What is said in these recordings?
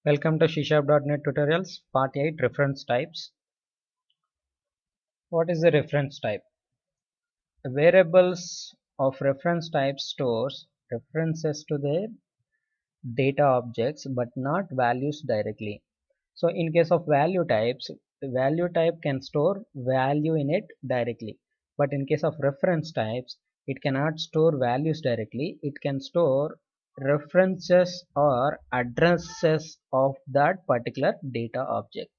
Welcome to Csharp.net tutorials, part 8, reference types. What is a reference type? Variables of reference type stores references to their data objects but not values directly. So in case of value types, the value type can store value in it directly. But in case of reference types, it cannot store values directly. It can store references or addresses of that particular data object.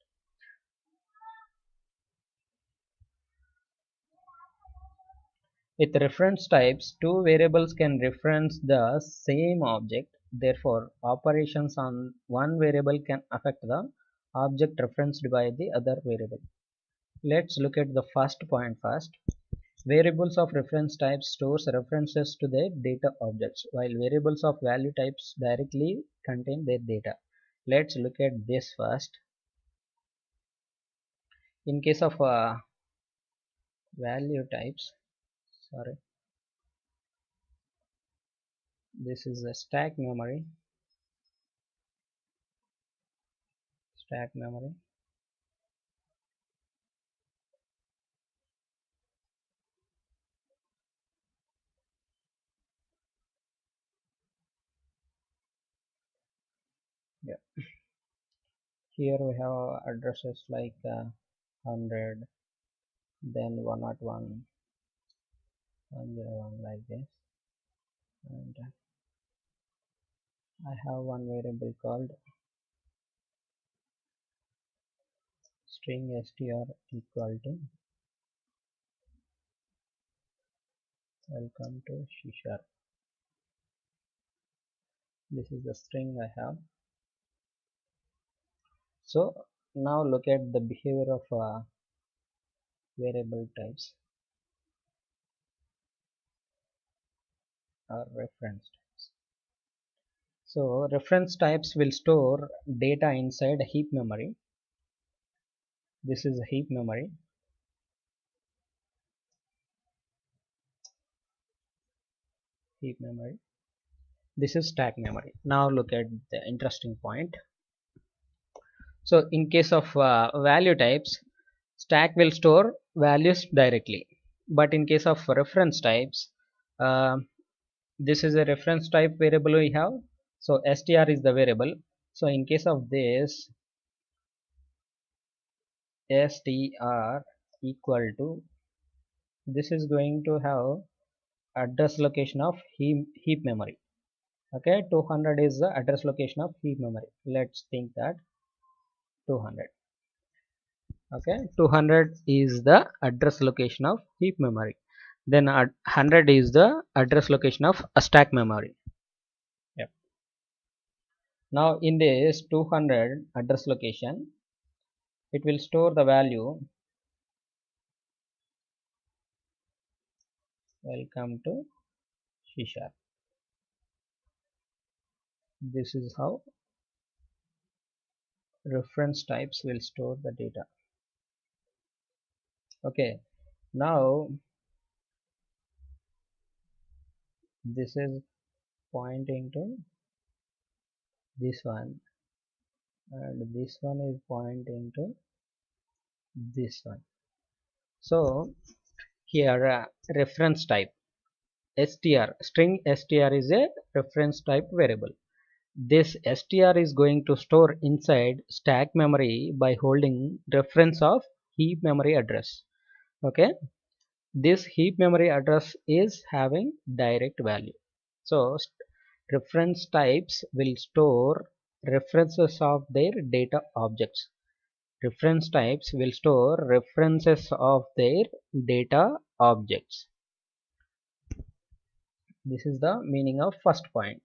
With reference types, two variables can reference the same object. Therefore, operations on one variable can affect the object referenced by the other variable. Let's look at the first point first. Variables of reference types stores references to their data objects, while variables of value types directly contain their data. Let's look at this first. In case of value types, sorry, this is a stack memory. Yeah. Here we have addresses like 100, then 101, 101 like this, and I have one variable called string str equal to welcome to C#. This is the string I have. So now look at the behavior of variable types or reference types. So reference types will store data inside a heap memory. This is a heap memory. This is stack memory. Now look at the interesting point. So in case of value types, stack will store values directly, but in case of reference types, uh, this is a reference type variable we have. So str is the variable. So in case of this, str equal to, this is going to have address location of heap memory. Okay, 200 is the address location of heap memory. Let's think that 200. Okay, 200 is the address location of heap memory. Then 100 is the address location of a stack memory. Yep. Now in this 200 address location, it will store the value welcome to C#. This is how reference types will store the data. Okay, now this is pointing to this one, and this one is pointing to this one. So here reference type string str is a reference type variable. This str is going to store inside stack memory by holding reference of heap memory address. Okay, this heap memory address is having direct value. So reference types will store references of their data objects. Reference types will store references of their data objects. This is the meaning of first point.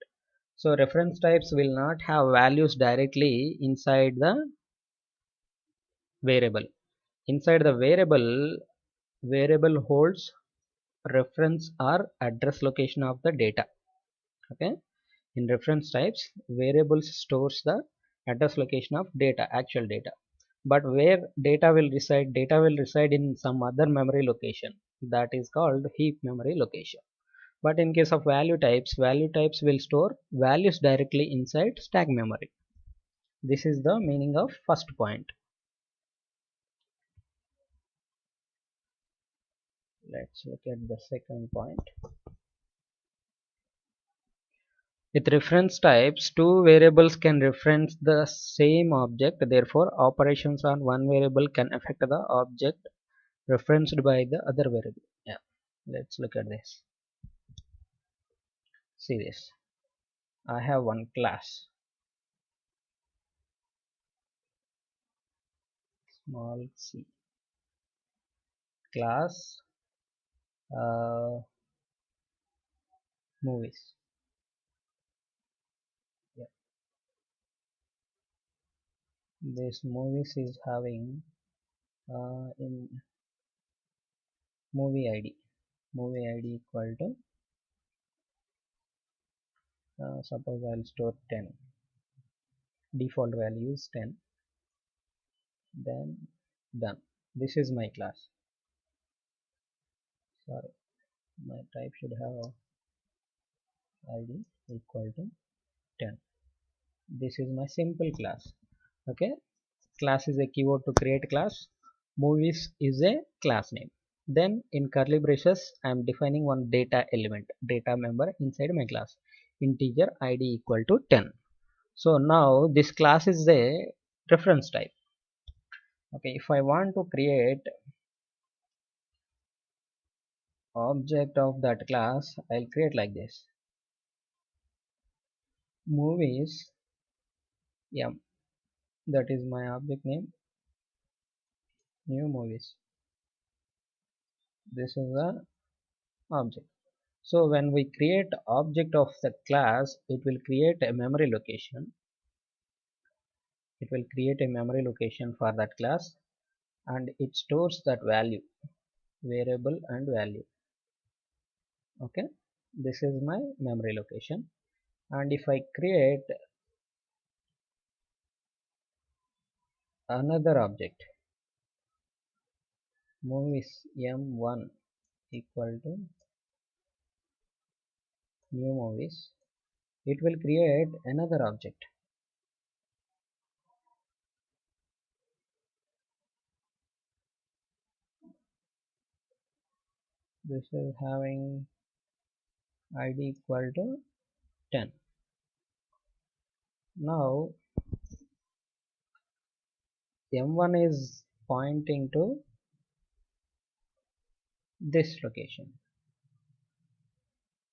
So reference types will not have values directly inside the variable. Inside the variable holds reference or address location of the data. Okay, in reference types, variables stores the address location of data, actual data. But where data will reside in some other memory location, that is called heap memory location. But in case of value types will store values directly inside stack memory. This is the meaning of first point. Let's look at the second point. With reference types, two variables can reference the same object. Therefore, operations on one variable can affect the object referenced by the other variable. Yeah, let's look at this. See this. I have one class, small c, class uh, movies. Yeah. This movies is having in movie ID equal to suppose I'll store 10, default value is 10, then done. This is my class. Sorry, my type should have id equal to 10. This is my simple class. Okay, class is a keyword to create class. Movies is a class name. Then in curly braces I am defining one data element, data member inside my class, integer id equal to 10. So now this class is a reference type. Okay, if I want to create object of that class, I'll create like this: movies m, that is my object name, new movies. This is the object. So when we create object of the class, it will create a memory location. It will create a memory location for that class, and it stores that value, variable and value. Okay, this is my memory location. And if I create another object, movies m1 equal to new movies, it will create another object. This is having id equal to 10. Now m1 is pointing to this location.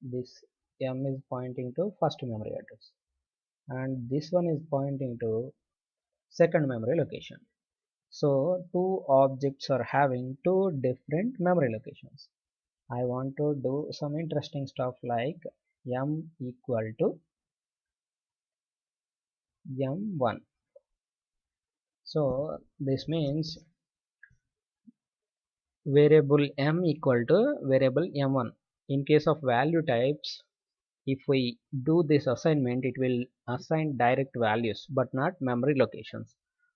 This m is pointing to first memory address, and this one is pointing to second memory location. So two objects are having two different memory locations. I want to do some interesting stuff like m equal to m1. So this means variable m equal to variable m1. In case of value types, if we do this assignment, it will assign direct values but not memory locations.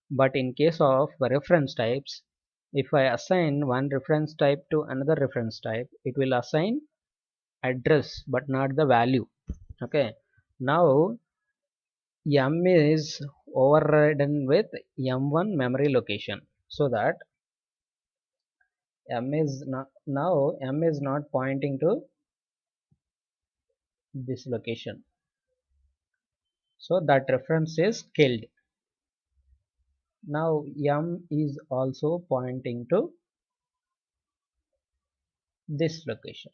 But in case of reference types, if I assign one reference type to another reference type, it will assign address but not the value. Okay, now m is overridden with m1 memory location, so that m is not, now m is not pointing to this location, so that reference is killed. Now m is also pointing to this location,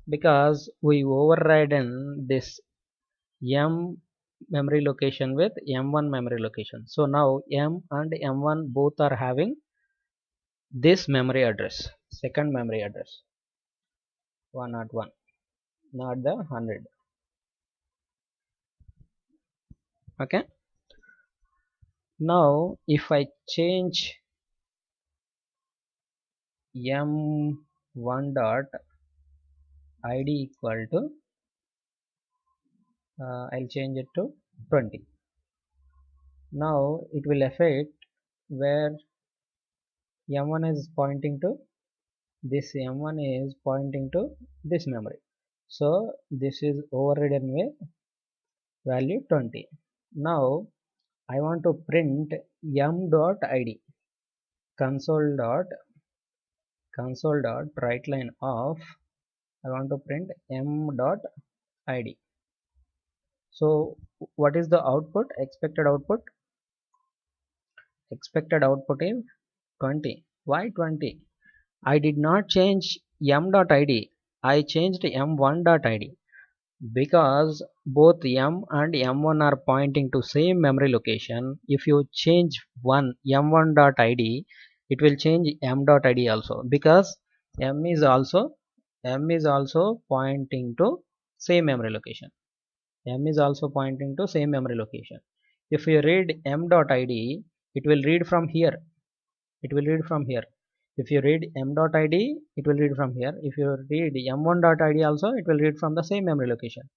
because we overridden this m memory location with m1 memory location. So now m and m1 both are having this memory address, second memory address 101, not the 100. Okay, now if I change m1 dot id equal to I'll change it to 20. Now it will affect where m1 is pointing to, this m1 is pointing to this memory. So this is overridden with value 20. Now I want to print m.id. Console dot write line of, I want to print m.id. So what is the output? Expected output is 20. Why 20? I did not change m.id. I changed m1.id because both m and m1 are pointing to same memory location. If you change one m1.id, it will change m.id also, because m is also pointing to same memory location. M is also pointing to same memory location. If you read m.id, it will read from here. It will read from here. If you read m.id, it will read from here. If you read m1.id also, it will read from the same memory location,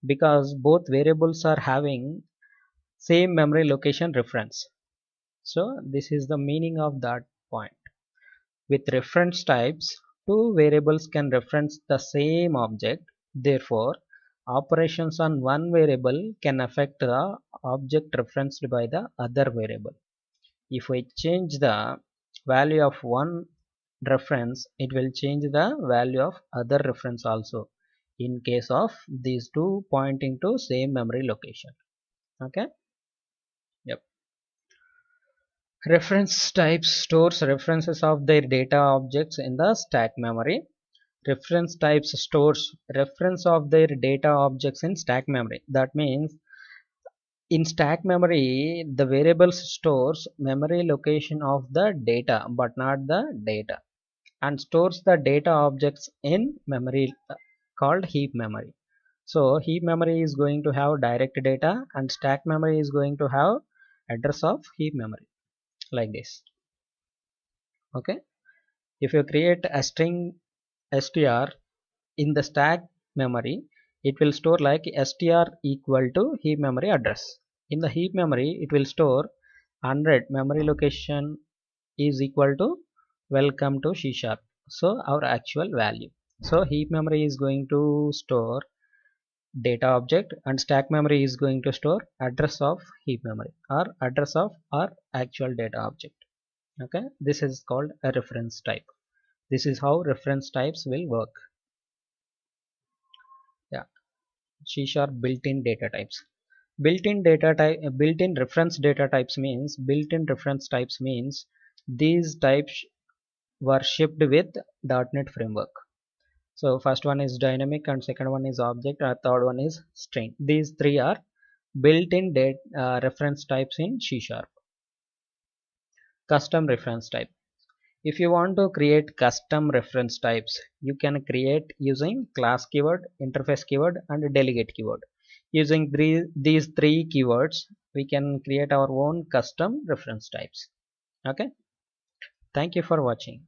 because both variables are having same memory location reference. So this is the meaning of that point. With reference types, two variables can reference the same object. Therefore, operations on one variable can affect the object referenced by the other variable. If we change the value of one reference, it will change the value of other reference also, in case of these two pointing to same memory location. Okay. Yep. Reference types stores references of their data objects in the stack memory. Reference types stores reference of their data objects in stack memory. That means in stack memory, the variables stores memory location of the data but not the data, and stores the data objects in memory called heap memory. So heap memory is going to have direct data, and stack memory is going to have address of heap memory, like this. Okay. If you create a string str in the stack memory, it will store like str equal to heap memory address. In the heap memory, it will store 100 memory location is equal to welcome to Csharp. So our actual value. So heap memory is going to store data object, and stack memory is going to store address of heap memory or address of our actual data object. Okay, this is called a reference type. This is how reference types will work. Yeah, Csharp built-in data types. Built-in reference data types means built-in reference types means these types were shipped with .NET framework. So first one is dynamic, and second one is object, and third one is string. These three are built-in reference types in Csharp. Custom reference type. If you want to create custom reference types, you can create using class keyword, interface keyword, and delegate keyword. Using these three keywords, we can create our own custom reference types. Okay. Thank you for watching.